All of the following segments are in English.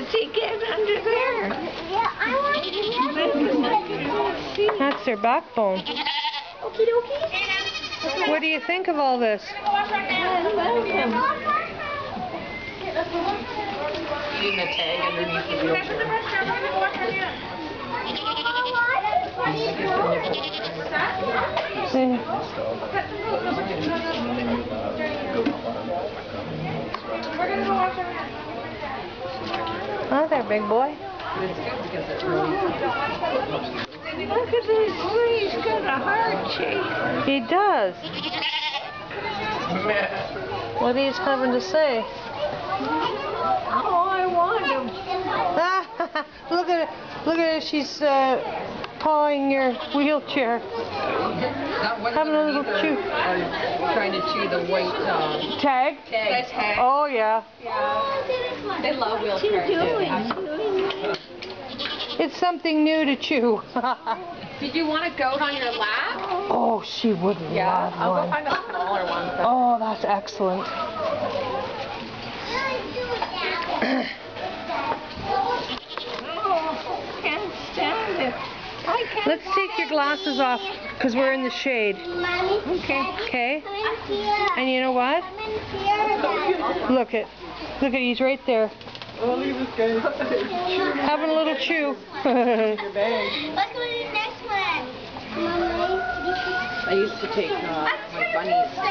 does he get under there? Yeah, I want to. That's their backbone. Okie dokie. What do you think of all this? Leaving the tag underneath the wheelchair. Hi there, big boy. Look at this, he's got a heart shape. He does. What he's having to say? Oh, I want him. Look at it. Look at it. She's pawing your wheelchair. Having a little chew. Trying to chew the white Tag? tag. Oh, yeah. They love What's he wheelchairs. doing? It's something new to chew. Did you want a goat on your lap? Oh, she would love I'll go one. find a smaller one. Oh, that's excellent. Oh, can't stand it. I can't. Let's take your glasses off because we're in the shade. Okay. Okay? And you know what? Look at he's right there. Having a little chew. Let's go to the next one. I used to take my bunnies to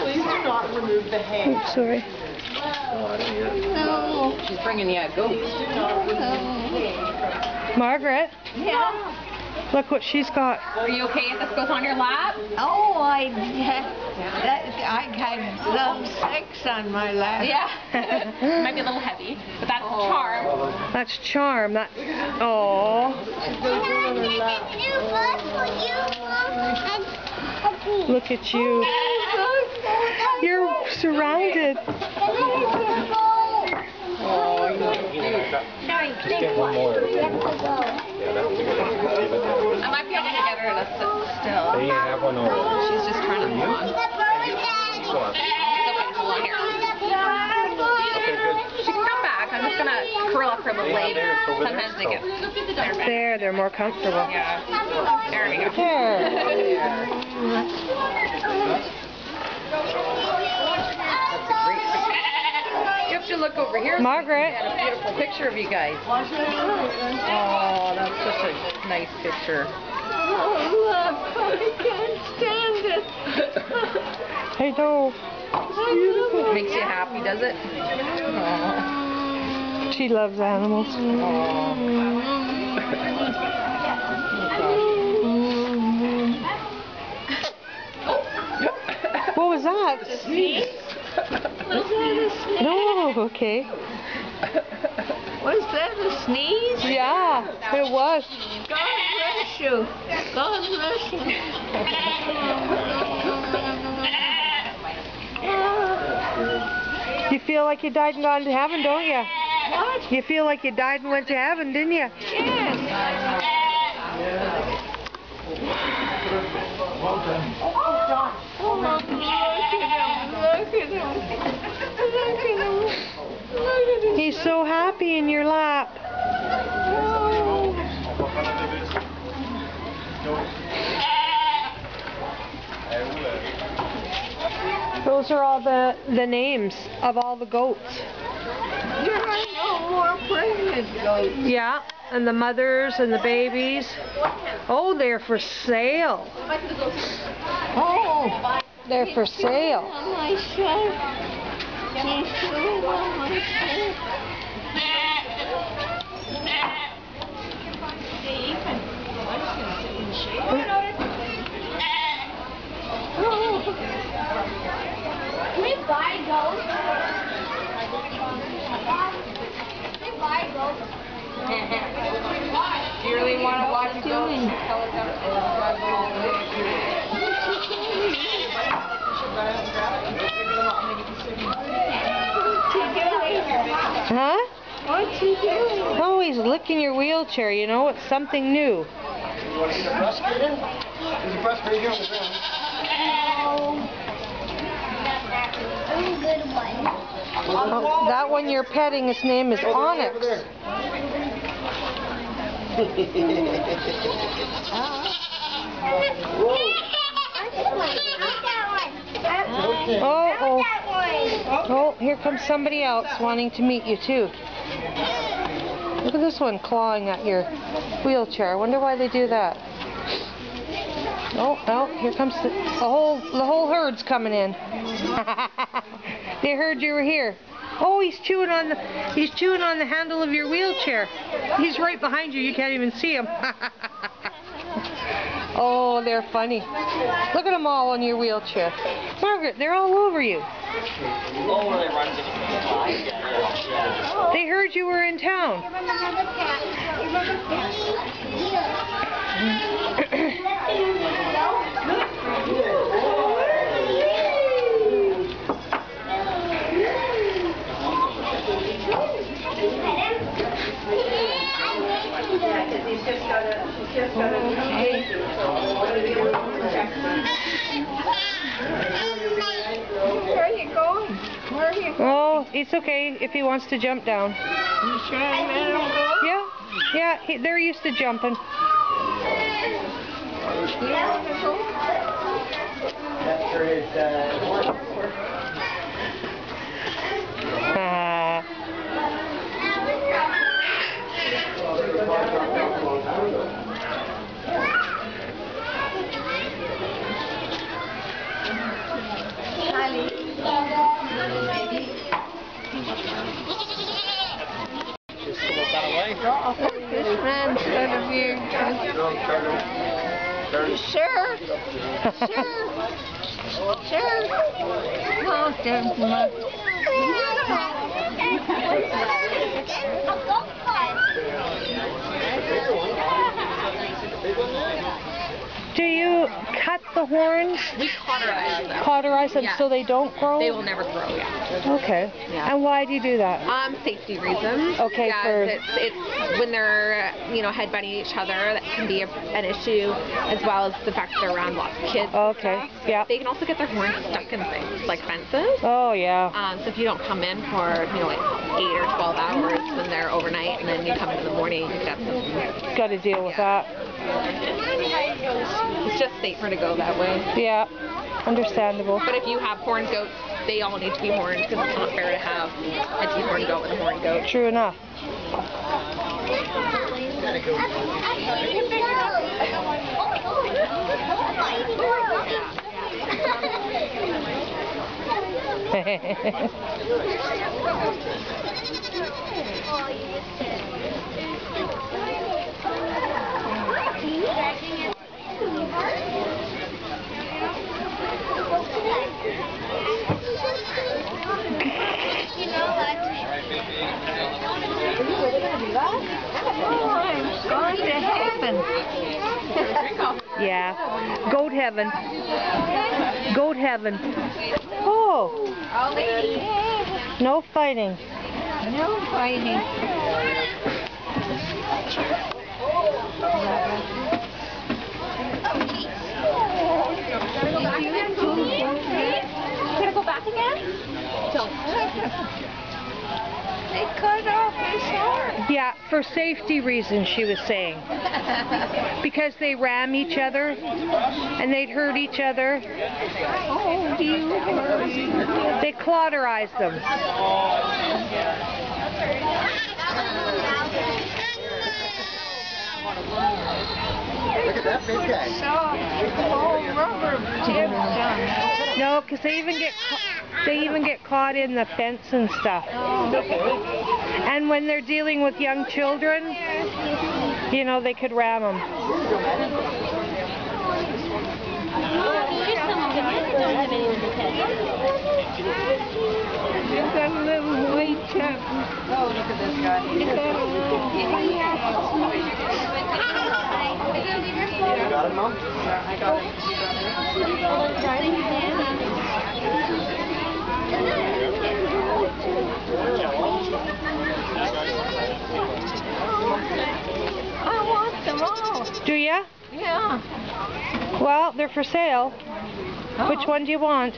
Please do not remove the hay. Oops, sorry. No. She's bringing you a goat. Margaret, Yeah. look what she's got. Are you okay if this goes on your lap? Oh, I had love sex on my lap. Yeah. Might be a little heavy, but that's charm. That's charm. That. Oh. Look at you. You're surrounded. Oh, you're cute. I might be able to get her to sit still. They have one already. She's just trying to move on. It's okay, hold on here. She can come back. I'm just gonna curl up her little leg. Sometimes they get there. They're more comfortable. Yeah. There we go. There. You have to look over here. Margaret. So we can get a beautiful picture of you guys. Oh, that's such a nice picture. Oh, look, I can't stand it. I know. Makes you happy, does it? Oh. She loves animals. What was that? Sneeze? Was that a sneeze? No, okay. Was that a sneeze? Yeah, it was. God bless you. God bless you. You feel like you died and gone to heaven, don't you? What? You feel like you died and went to heaven, didn't you? Yes. Oh, look at him. Look at him. Look at him. Look at him. He's so happy in your lap. Oh. Those are all the names of all the goats. There are no more pregnant goats. Yeah, and the mothers and the babies. Oh, they're for sale. Oh. They're for sale. On my shelf. He's still on my shelf. Can we buy goats? Can we buy goats? Do you really want to watch the goats? Huh? What's he doing? Oh, he's licking your wheelchair. You know, it's something new. You want to see the breastfeeder? There's a breastfeeder on the ground. one good one. Oh, that one you're petting, his name is Onyx. Oh. Oh, here comes somebody else wanting to meet you too. Look at this one clawing at your wheelchair. I wonder why they do that. Oh, here comes the whole herd's coming in. They heard you were here. Oh, he's chewing on the handle of your wheelchair. He's right behind you. You can't even see him. Oh, they're funny. Look at them all on your wheelchair. Margaret, they're all over you. They heard you were in town. Where are you going? Where are you going? Oh, it's okay if he wants to jump down. You sure I let him go? Yeah, they're used to jumping. You want to go? This man's gonna be sure. Oh, damn. Do you cut the horns? We cauterize them. Cauterize them Yeah. so they don't grow? They will never grow, yeah. Okay. Yeah. And why do you do that? Safety reasons. Okay, Yeah, for- it's when they're, headbutting each other, that can be an issue, as well as the fact that they're around lots of kids. Okay, yeah. They can also get their horns stuck in things, like fences. Oh, yeah. So if you don't come in for, like 8 or 12 hours when they're overnight, and then you come in the morning, you get something. Got to deal with that. It's just safer to go that way. Yeah, understandable. But if you have horned goats, they all need to be horned, because it's not fair to have a dehorned goat and a horned goat. True enough. Going to heaven. Yeah. Goat heaven. Goat heaven. Oh, no fighting. No fighting. Gonna go back again? They cut off his arm. Yeah, for safety reasons, she was saying. Because they ram each other and they'd hurt each other. Oh, you hurt. They cauterize them. Look at that big guy. Oh, rubber tips on. No, because they even get caught in the fence and stuff. And when they're dealing with young children, they could ram them. You got a little weight tip. Oh, look at this guy. You got a little You got it, Mom? I got it. I want them all. Do ya? Yeah. Well, they're for sale. Which one do you want?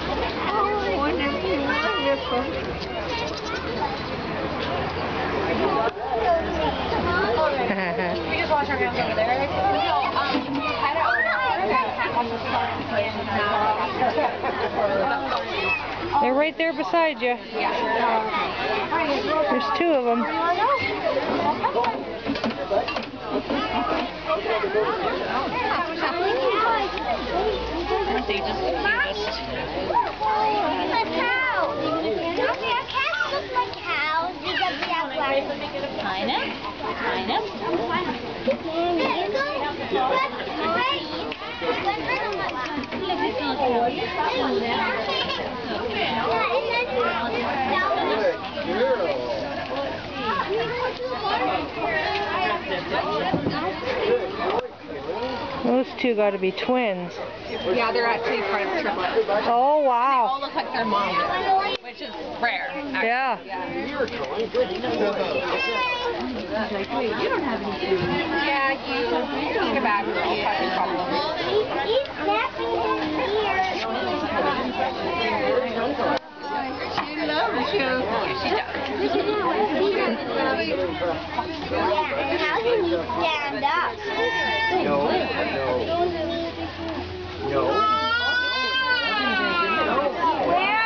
Oh, wonderful. We just wash our hands over there. They're right there beside you. There's two of them. They just a cow. Cats look like cows. Kind of. Those two got to be twins. Yeah, they're actually part of triplets. Oh, They wow. all look like their mom, which is rare. Actually. Yeah. Yeah, you take a bad girl. He's snapping his ear. She loves you. She does. Yeah, how can you stand up?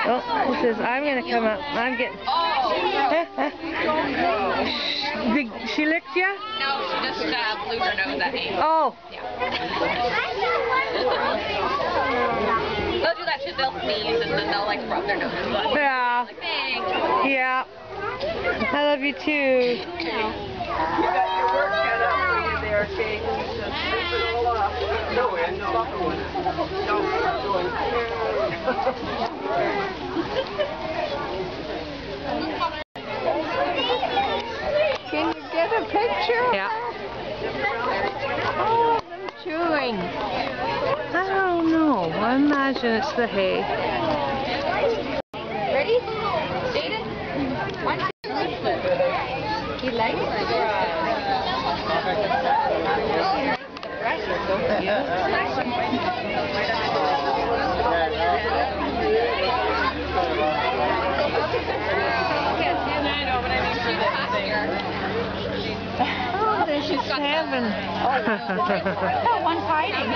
Oh, he says, I'm going to come up. I'm getting... She licked you? No, she just blew her nose at me. Oh. They'll do that shit, they'll sneeze and then they'll like rub their nose. Yeah. Like, thanks. Yeah. I love you too. You got your work cut out for you there, Kate. Just sleep it all off. No, Ed, stop doing it. No, stop doing it. Can you get a picture? Yeah. Oh, them chewing. I don't know. I imagine it's the hay. Ready? Jaden? 1, 2, 3. You like Oh, there's just 7. Oh, one's hiding.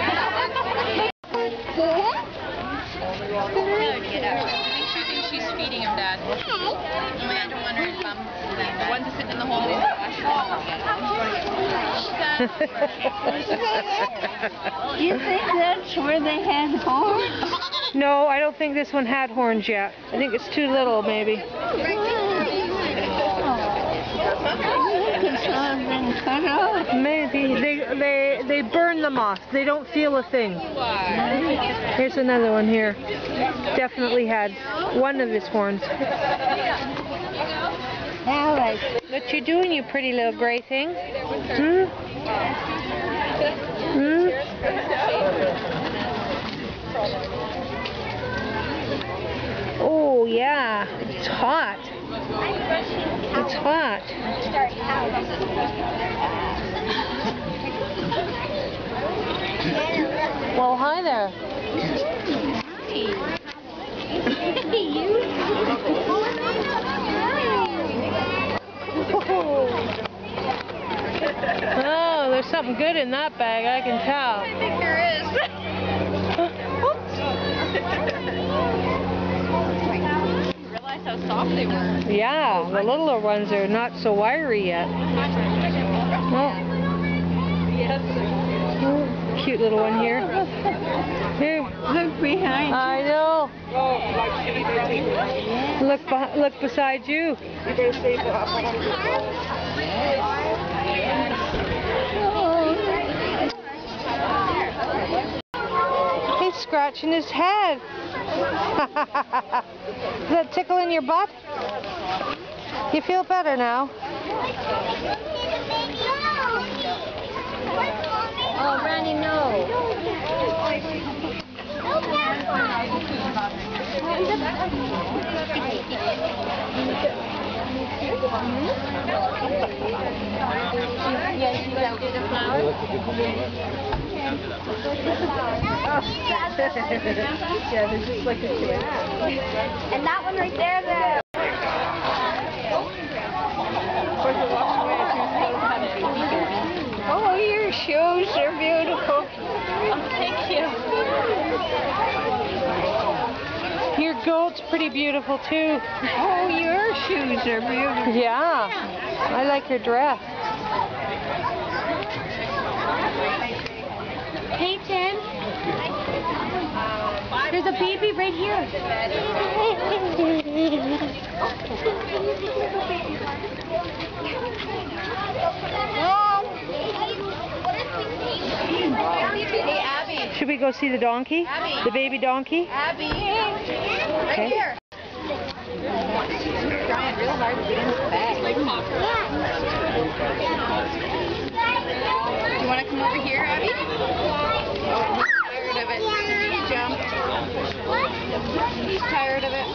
She thinks she's feeding him, Dad. Amanda wondering if the ones that sit in the hole is You think that's where they had horns? No, I don't think this one had horns yet. I think it's too little, maybe. Could have been cut off. Maybe. They burn them off. They don't feel a thing. Here's another one here. Definitely had one of his horns. Alex. What you doing, you pretty little gray thing? Hmm? Hmm? Oh, yeah. It's hot. It's hot. Well, hi there. Oh, there's something good in that bag, I can tell. I think there is. You realize how soft they were. Yeah, the littler ones are not so wiry yet. Oh. Oh, cute little one here. Here. Look behind you. I know. Look beside you. He's scratching his head. Is that tickling your butt? You feel better now? Oh, Randy, no. Yeah, they're just like a kid. And that one right there, the... Oh, your shoes are beautiful. Oh, thank you. Your goat's pretty beautiful too. Oh, your shoes are beautiful. Yeah, I like her dress. Hey, Tim. There's a baby right here. Hey, Abby. Should we go see the donkey? Abby. The baby donkey? Abby. Okay. Here. Trying real hard to get in the bag. Do you want to come over here, Abby? He's tired of it. He jumped. He's tired of it.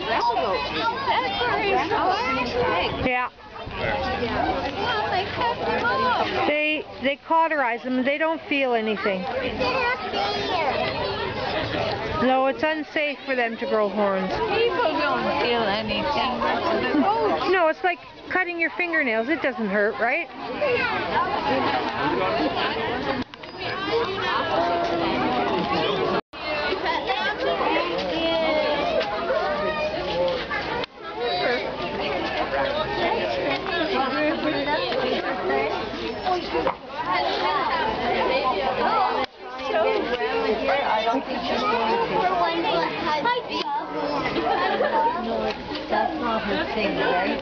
That's where he's going. Yeah. Oh, they cut him up. They cauterize them. They don't feel anything. No, it's unsafe for them to grow horns. People don't feel anything. No, it's like cutting your fingernails. It doesn't hurt, right? That's not her thing, right?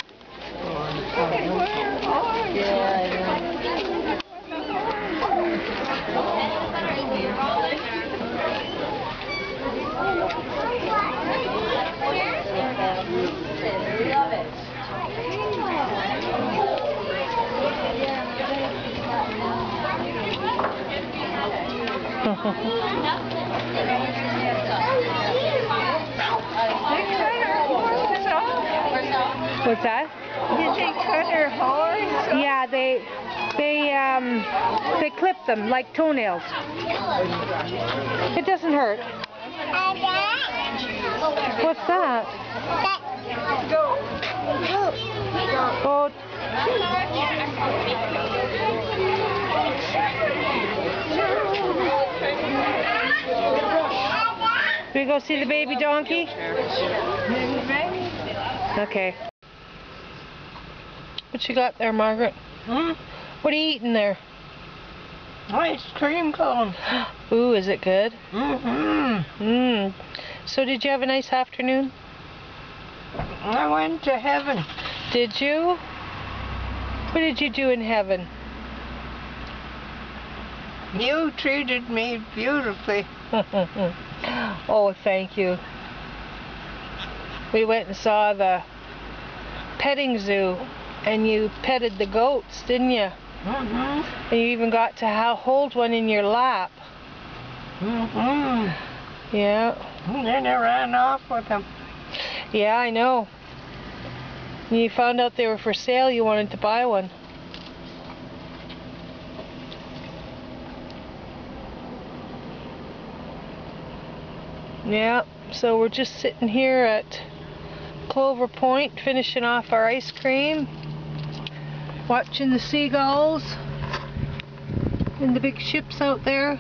What's that? Did they cut her horns? Yeah, they clip them like toenails. It doesn't hurt. What's that? Goat. We go see the baby donkey? Okay. What you got there, Margaret? What are you eating there? Ice cream cone. Ooh, is it good? Mm-hmm. So did you have a nice afternoon? I went to heaven. Did you? What did you do in heaven? You treated me beautifully. Oh, thank you. We went and saw the petting zoo, and you petted the goats, didn't you? Mm-hmm. And you even got to hold one in your lap. Mm-hmm. Yeah. And then I ran off with them. Yeah, I know. When you found out they were for sale, you wanted to buy one. Yeah, so we're just sitting here at Clover Point, finishing off our ice cream, watching the seagulls and the big ships out there.